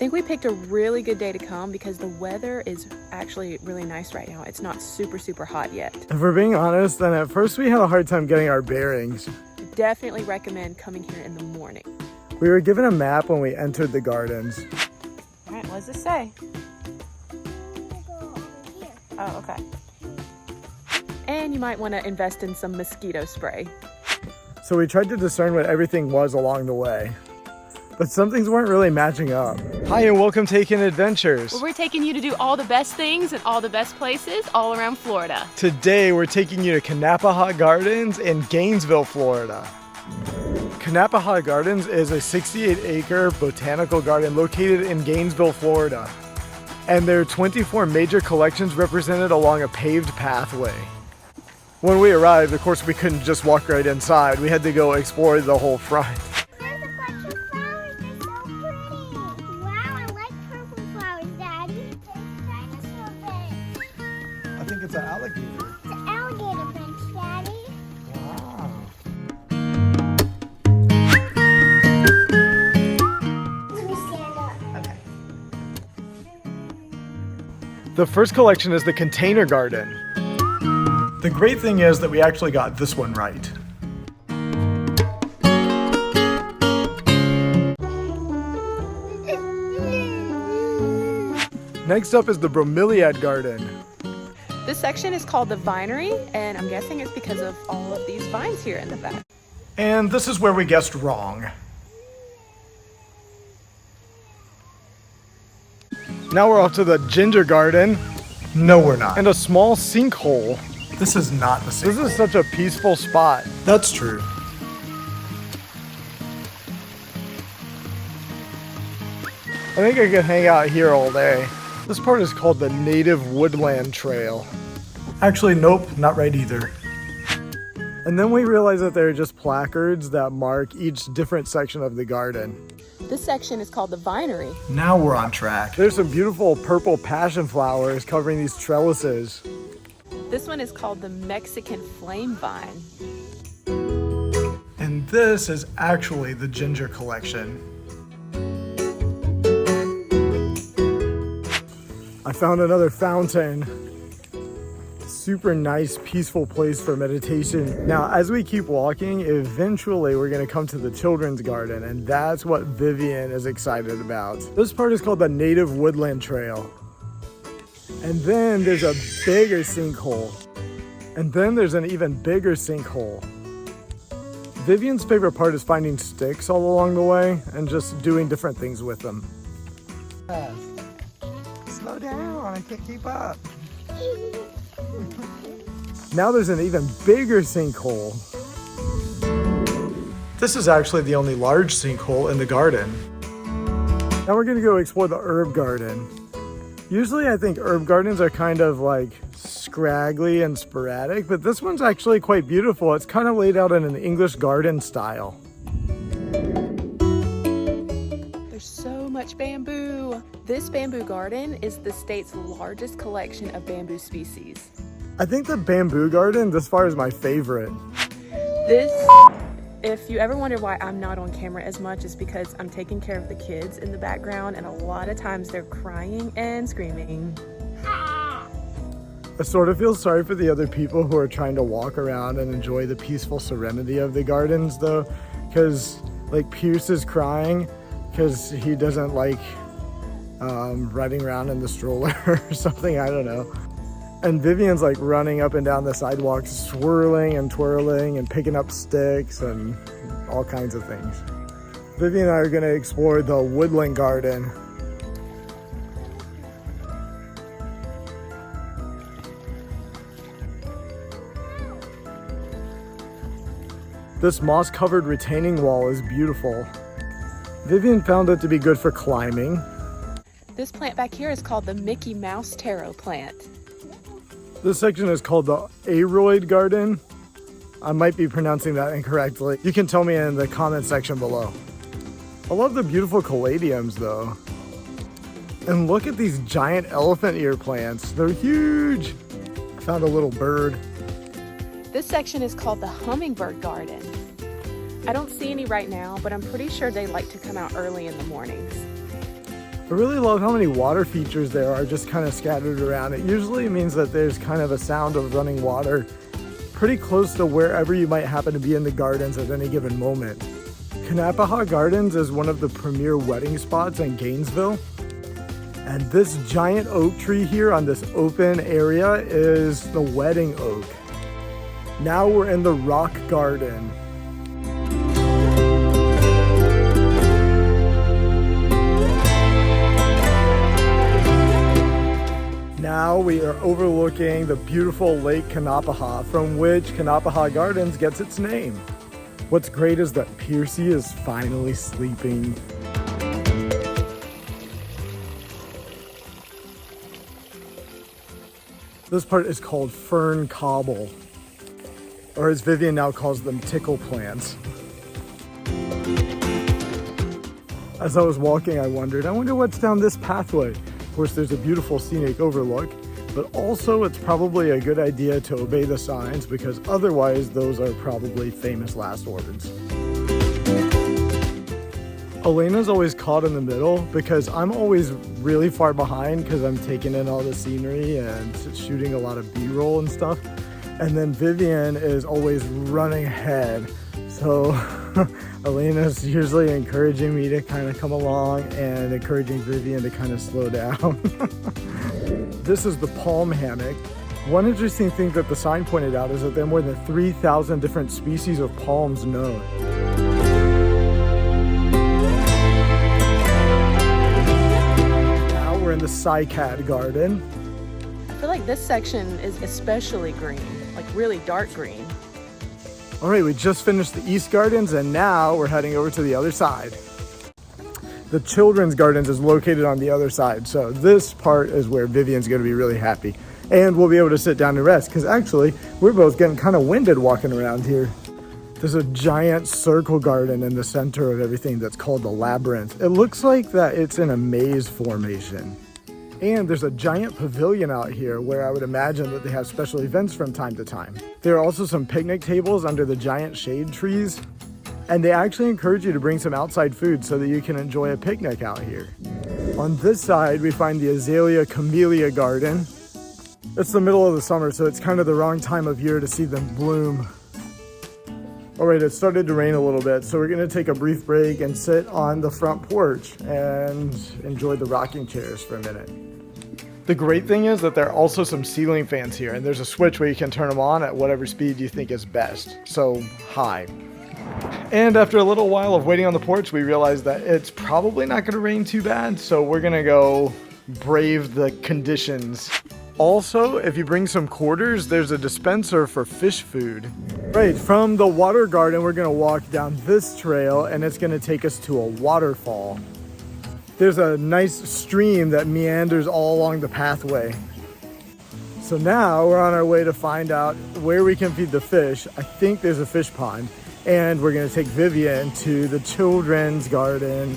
think we picked a really good day to come because the weather is actually really nice right now. It's not super hot yet. If we're being honest, then at first we had a hard time getting our bearings. Definitely recommend coming here in the morning. We were given a map when we entered the gardens. All right, what does this say? Oh, okay. And you might want to invest in some mosquito spray. So we tried to discern what everything was along the way, but some things weren't really matching up. Hi and welcome to Taking Adventures. Well, we're taking you to do all the best things and all the best places all around Florida. Today we're taking you to Kanapaha Gardens in Gainesville, Florida. Kanapaha Gardens is a 68-acre botanical garden located in Gainesville, Florida. And there are 24 major collections represented along a paved pathway. When we arrived, of course, we couldn't just walk right inside. We had to go explore the whole front. There's a bunch of flowers. They're so pretty. Wow, I like purple flowers, Daddy. There's dinosaur bench. I think it's an alligator. It's an alligator bench, Daddy. Wow. Let me stand up. Okay. The first collection is the container garden. The great thing is that we actually got this one right. Next up is the Bromeliad Garden. This section is called the Vinery, and I'm guessing it's because of all of these vines here in the back. And this is where we guessed wrong. Now we're off to the Ginger Garden. No, we're not. And a small sinkhole. This is not the sinkhole. This is such a peaceful spot. That's true. I think I could hang out here all day. This part is called the Native Woodland Trail. Actually, nope, not right either. And then we realized that there are just placards that mark each different section of the garden. This section is called the Vinery. Now we're on track. There's some beautiful purple passion flowers covering these trellises. This one is called the Mexican Flame Vine. And this is actually the ginger collection. I found another fountain. Super nice, peaceful place for meditation. Now, as we keep walking, eventually we're gonna come to the children's garden, and that's what Vivian is excited about. This part is called the Native Woodland Trail. And then there's a bigger sinkhole. And then there's an even bigger sinkhole. Vivian's favorite part is finding sticks all along the way and just doing different things with them. Slow down, I can't keep up. Now there's an even bigger sinkhole. This is actually the only large sinkhole in the garden. Now we're gonna go explore the herb garden. Usually I think herb gardens are kind of like scraggly and sporadic, but this one's actually quite beautiful. It's kind of laid out in an English garden style. There's so much bamboo. This bamboo garden is the state's largest collection of bamboo species. I think the bamboo garden this far is my favorite. If you ever wonder why I'm not on camera as much, is because I'm taking care of the kids in the background, and a lot of times they're crying and screaming. I sort of feel sorry for the other people who are trying to walk around and enjoy the peaceful serenity of the gardens though, because like Pierce is crying because he doesn't like riding around in the stroller or something, I don't know. And Vivian's like running up and down the sidewalk, swirling and twirling and picking up sticks and all kinds of things. Vivian and I are gonna explore the Woodland Garden. This moss-covered retaining wall is beautiful. Vivian found it to be good for climbing. This plant back here is called the Mickey Mouse taro plant. This section is called the Aroid Garden. I might be pronouncing that incorrectly. You can tell me in the comment section below. I love the beautiful caladiums though. And look at these giant elephant ear plants. They're huge. I found a little bird. This section is called the Hummingbird Garden. I don't see any right now, but I'm pretty sure they like to come out early in the mornings. I really love how many water features there are just kind of scattered around. It usually means that there's kind of a sound of running water pretty close to wherever you might happen to be in the gardens at any given moment. Kanapaha Gardens is one of the premier wedding spots in Gainesville. And this giant oak tree here on this open area is the wedding oak. Now we're in the rock garden. Now we are overlooking the beautiful Lake Kanapaha, from which Kanapaha Gardens gets its name. What's great is that Piercy is finally sleeping. This part is called fern cobble, or as Vivian now calls them, tickle plants. As I was walking, I wonder what's down this pathway. Of course, there's a beautiful scenic overlook, but also it's probably a good idea to obey the signs because otherwise those are probably famous last words. Elena's always caught in the middle because I'm always really far behind because I'm taking in all the scenery and shooting a lot of B-roll and stuff. And then Vivian is always running ahead. So Elena's usually encouraging me to kind of come along and encouraging Vivian to kind of slow down. This is the palm hammock. One interesting thing that the sign pointed out is that there are more than 3,000 different species of palms known. Now we're in the Cycad Garden. I feel like this section is especially green, like really dark green. All right, we just finished the East Gardens and now we're heading over to the other side. The Children's Gardens is located on the other side, so this part is where Vivian's gonna be really happy. And we'll be able to sit down and rest, because actually, we're both getting kind of winded walking around here. There's a giant circle garden in the center of everything that's called the Labyrinth. It looks like that it's in a maze formation. And there's a giant pavilion out here where I would imagine that they have special events from time to time. There are also some picnic tables under the giant shade trees. And they actually encourage you to bring some outside food so that you can enjoy a picnic out here. On this side, we find the Azalea Camellia Garden. It's the middle of the summer, so it's kind of the wrong time of year to see them bloom. All right, it started to rain a little bit, so we're gonna take a brief break and sit on the front porch and enjoy the rocking chairs for a minute. The great thing is that there are also some ceiling fans here, and there's a switch where you can turn them on at whatever speed you think is best, so high. And after a little while of waiting on the porch, we realized that it's probably not gonna rain too bad, so we're gonna go brave the conditions. Also, if you bring some quarters, there's a dispenser for fish food. Right, from the water garden, we're gonna walk down this trail and it's gonna take us to a waterfall. There's a nice stream that meanders all along the pathway. So now we're on our way to find out where we can feed the fish. I think there's a fish pond. And we're gonna take Vivian to the Children's Garden.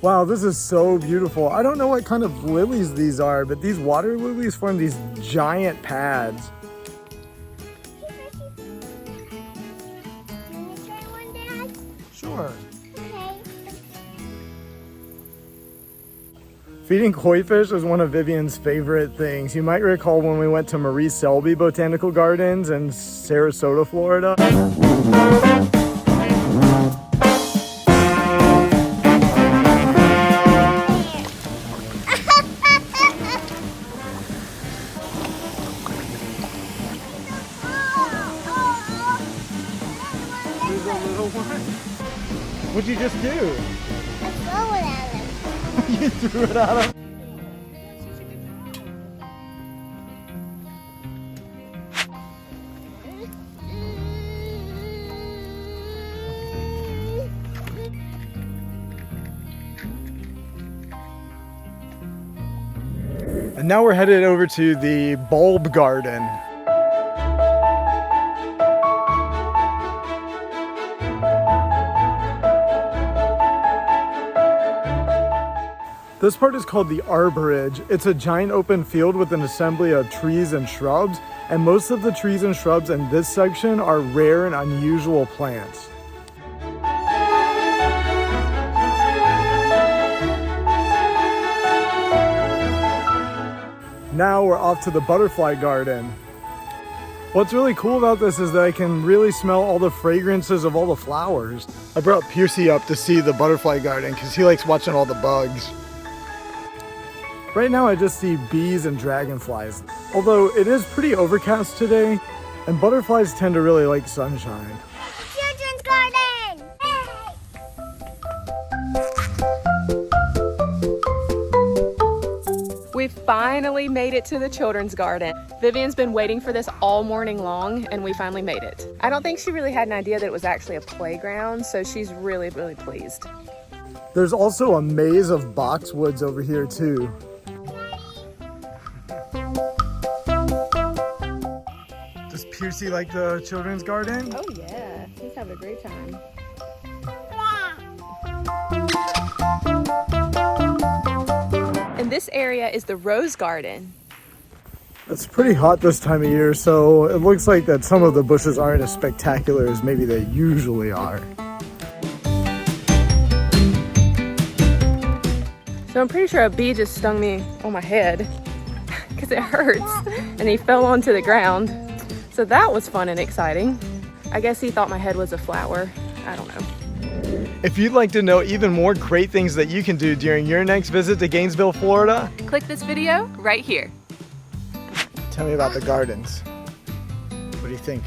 Wow, this is so beautiful. I don't know what kind of lilies these are, but these water lilies form these giant pads. Can you try one, Dad? Sure. Okay. Feeding koi fish is one of Vivian's favorite things. You might recall when we went to Marie Selby Botanical Gardens in Sarasota, Florida. What'd you just do? I throw it at him. You threw it at him. And now we're headed over to the bulb garden. This part is called the arborage. It's a giant open field with an assembly of trees and shrubs, and most of the trees and shrubs in this section are rare and unusual plants. Now we're off to the butterfly garden. What's really cool about this is that I can really smell all the fragrances of all the flowers. I brought Piercy up to see the butterfly garden because he likes watching all the bugs. Right now I just see bees and dragonflies, although it is pretty overcast today, and butterflies tend to really like sunshine. Children's garden! We finally made it to the children's garden. Vivian's been waiting for this all morning long, and we finally made it. I don't think she really had an idea that it was actually a playground, so she's really, really pleased. There's also a maze of boxwoods over here too. Does Piercy like the children's garden? Oh yeah, he's having a great time. And this area is the rose garden. It's pretty hot this time of year, so it looks like that some of the bushes aren't as spectacular as maybe they usually are. So I'm pretty sure a bee just stung me on my head because it hurts, and he fell onto the ground. So that was fun and exciting. I guess he thought my head was a flower. I don't know. If you'd like to know even more great things that you can do during your next visit to Gainesville, Florida, Click this video right here. tell me about the gardens. What do you think?